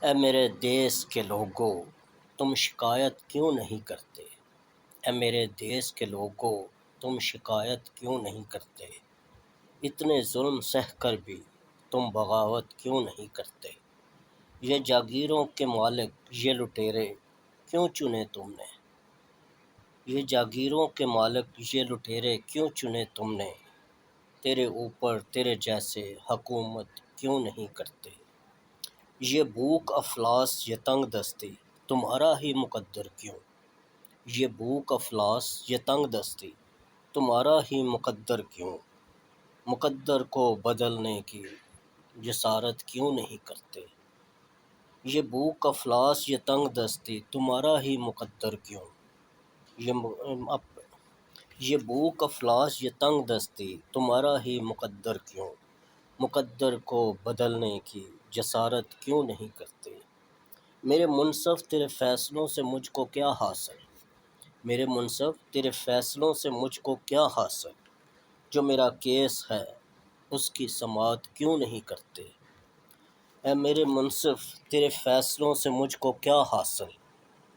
اے میرے دیس کے لوگو تم شکایت کیوں نہیں کرتے؟ اے میرے دیس کے لوگو تم شکایت کیوں نہیں کرتے؟ اتنے ظلم سہ کر بھی تم بغاوت کیوں نہیں کرتے؟ یہ جاگیروں کے مالک یہ لٹیرے کیوں چنے تم نے؟ یہ جاگیروں کے مالک یہ لٹیرے کیوں چنے تم نے؟ تیرے اوپر تیرے جیسے حکومت کیوں نہیں کرتے؟ یہ بھوک افلاس یہ تنگ دستی تمہارا ہی مقدر کیوں؟ یہ بھوک افلاس یہ تنگ دستی تمہارا ہی مقدر کیوں؟ مقدر کو بدلنے کی جسارت کیوں نہیں کرتے؟ یہ بھوک افلاس یہ تنگ دستی تمہارا ہی مقدر کیوں؟ یہ بھوک افلاس یہ تنگ دستی تمہارا ہی مقدر کیوں؟ مقدر کو بدلنے کی جسارت کیوں نہیں کرتے؟ میرے منصف تیرے فیصلوں سے مجھ کو کیا حاصل؟ میرے منصف تیرے فیصلوں سے مجھ کو کیا حاصل؟ جو میرا کیس ہے اس کی سماعت کیوں نہیں کرتے؟ اے میرے منصف تیرے فیصلوں سے مجھ کو کیا حاصل؟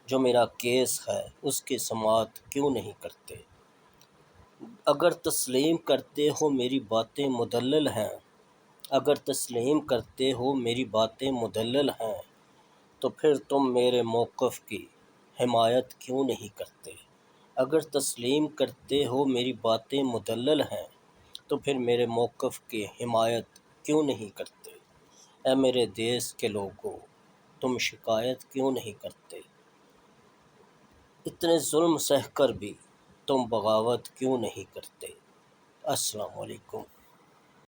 جو میرا کیس ہے اس کی سماعت کیوں نہیں کرتے؟ اگر تسلیم کرتے ہو میری باتیں مدلل ہیں، اگر تسلیم کرتے ہو میری باتیں مدلل ہیں تو پھر تم میرے موقف کی حمایت کیوں نہیں کرتے؟ اگر تسلیم کرتے ہو میری باتیں مدلل ہیں تو پھر میرے موقف کی حمایت کیوں نہیں کرتے؟ اے میرے دیس کے لوگو تم شکایت کیوں نہیں کرتے؟ اتنے ظلم سہ کر بھی تم بغاوت کیوں نہیں کرتے؟ السلام علیکم۔